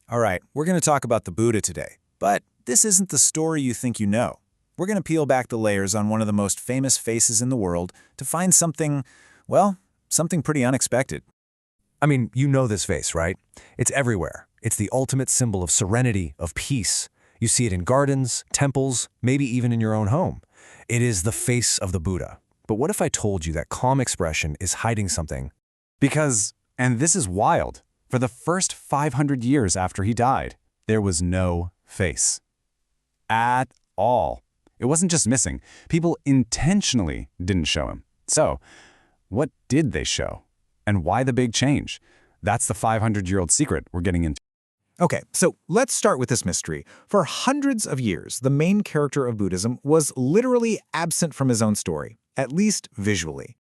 All right, we're going to talk about the Buddha today, but this isn't the story you think you know. We're going to peel back the layers on one of the most famous faces in the world to find something, well, something pretty unexpected. I mean, you know this face, right? It's everywhere. It's the ultimate symbol of serenity, of peace. You see it in gardens, temples, maybe even in your own home. It is the face of the Buddha. But what if I told you that calm expression is hiding something? Because, and this is wild, for the first 500 years after he died, there was no face. At all. It wasn't just missing. People intentionally didn't show him. So, what did they show? And why the big change? That's the 500-year-old secret we're getting into. Okay, so let's start with this mystery. For hundreds of years, the main character of Buddhism was literally absent from his own story, at least visually.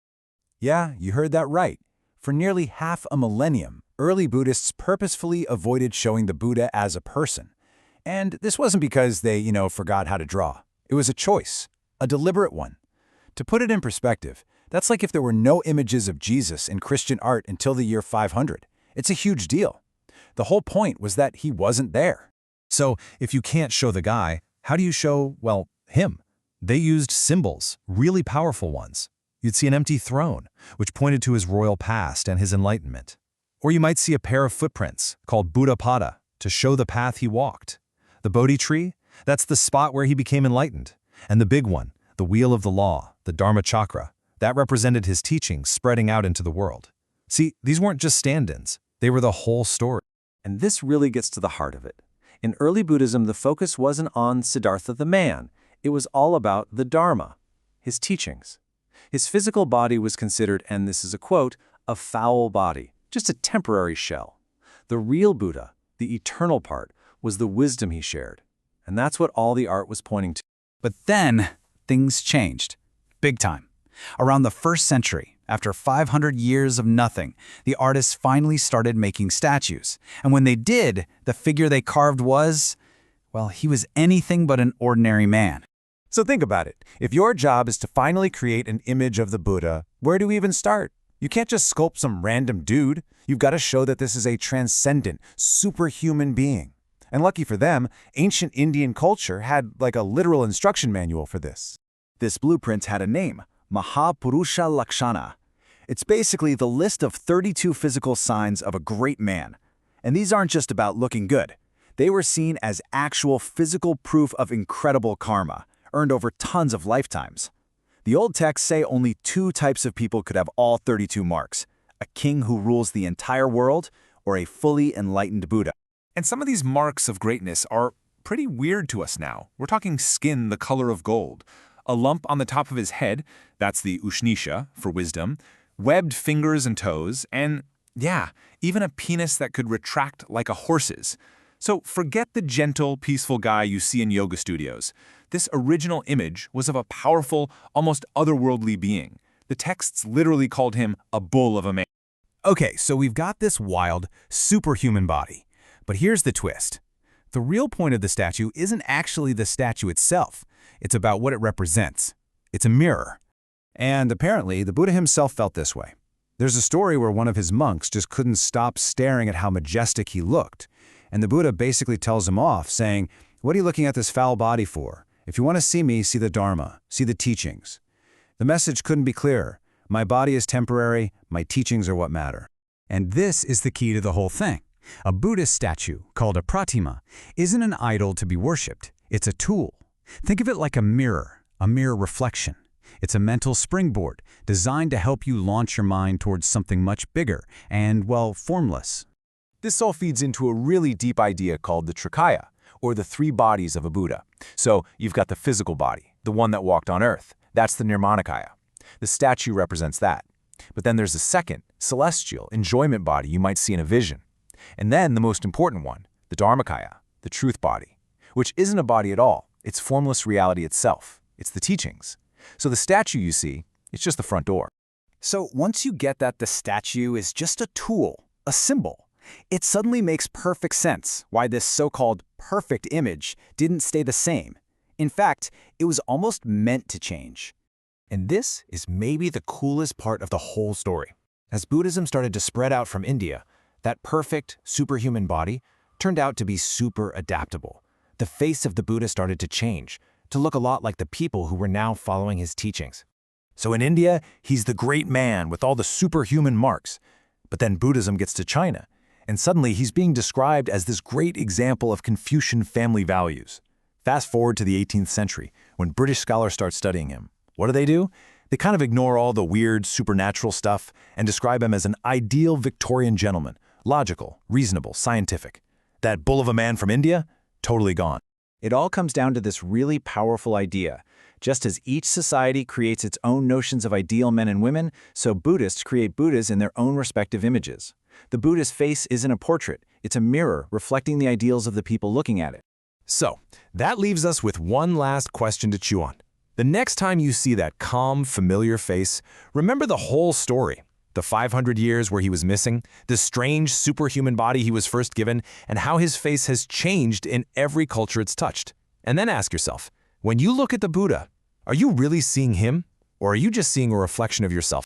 Yeah, you heard that right. For nearly half a millennium, early Buddhists purposefully avoided showing the Buddha as a person. And this wasn't because they, forgot how to draw. It was a choice, a deliberate one. To put it in perspective, that's like if there were no images of Jesus in Christian art until the year 500. It's a huge deal. The whole point was that he wasn't there. So, if you can't show the guy, how do you show, well, him? They used symbols, really powerful ones. You'd see an empty throne, which pointed to his royal past and his enlightenment. Or you might see a pair of footprints, called Buddha Pada, to show the path he walked. The Bodhi tree, that's the spot where he became enlightened. And the big one, the wheel of the law, the Dharma chakra, that represented his teachings spreading out into the world. See, these weren't just stand-ins. They were the whole story. And this really gets to the heart of it. In early Buddhism, the focus wasn't on Siddhartha the man. It was all about the Dharma, his teachings. His physical body was considered, and this is a quote, a foul body, just a temporary shell. The real Buddha, the eternal part, was the wisdom he shared. And that's what all the art was pointing to. But then, things changed. Big time. Around the 1st century, after 500 years of nothing, the artists finally started making statues. And when they did, the figure they carved was, well, he was anything but an ordinary man. So think about it. If your job is to finally create an image of the Buddha, where do we even start? You can't just sculpt some random dude. You've got to show that this is a transcendent, superhuman being. And lucky for them, ancient Indian culture had like a literal instruction manual for this. This blueprint had a name, Mahapurusha Lakshana. It's basically the list of 32 physical signs of a great man. And these aren't just about looking good. They were seen as actual physical proof of incredible karma, earned over tons of lifetimes. The old texts say only 2 types of people could have all 32 marks: a king who rules the entire world, or a fully enlightened Buddha. And some of these marks of greatness are pretty weird to us now. We're talking skin the color of gold, a lump on the top of his head, that's the Ushnisha for wisdom, webbed fingers and toes, and yeah, even a penis that could retract like a horse's. So forget the gentle, peaceful guy you see in yoga studios. This original image was of a powerful, almost otherworldly being. The texts literally called him a bull of a man. Okay, so we've got this wild, superhuman body. But here's the twist. The real point of the statue isn't actually the statue itself. It's about what it represents. It's a mirror. And apparently, the Buddha himself felt this way. There's a story where one of his monks just couldn't stop staring at how majestic he looked. And the Buddha basically tells him off, saying, "What are you looking at this foul body for? If you want to see me, see the Dharma, see the teachings." The message couldn't be clearer. My body is temporary, my teachings are what matter. And this is the key to the whole thing. A Buddhist statue, called a pratima, isn't an idol to be worshipped. It's a tool. Think of it like a mirror reflection. It's a mental springboard designed to help you launch your mind towards something much bigger and, well, formless. This all feeds into a really deep idea called the Trikaya, or the 3 bodies of a Buddha. So you've got the physical body, the one that walked on earth. That's the Nirmanakaya. The statue represents that. But then there's a second, celestial, enjoyment body you might see in a vision. And then the most important one, the Dharmakaya, the truth body, which isn't a body at all. It's formless reality itself. It's the teachings. So the statue you see, it's just the front door. So once you get that the statue is just a tool, a symbol, it suddenly makes perfect sense why this so-called perfect image didn't stay the same. In fact, it was almost meant to change. And this is maybe the coolest part of the whole story. As Buddhism started to spread out from India, that perfect, superhuman body, turned out to be super adaptable. The face of the Buddha started to change, to look a lot like the people who were now following his teachings. So in India, he's the great man with all the superhuman marks. But then Buddhism gets to China, and suddenly he's being described as this great example of Confucian family values. Fast forward to the 18th century, when British scholars start studying him. What do? They kind of ignore all the weird, supernatural stuff and describe him as an ideal Victorian gentleman, logical, reasonable, scientific. That bull of a man from India? Totally gone. It all comes down to this really powerful idea. Just as each society creates its own notions of ideal men and women, so Buddhists create Buddhas in their own respective images. The Buddha's face isn't a portrait, it's a mirror reflecting the ideals of the people looking at it. So, that leaves us with one last question to chew on. The next time you see that calm, familiar face, remember the whole story. The 500 years where he was missing, the strange superhuman body he was first given, and how his face has changed in every culture it's touched. And then ask yourself, when you look at the Buddha, are you really seeing him, or are you just seeing a reflection of yourself?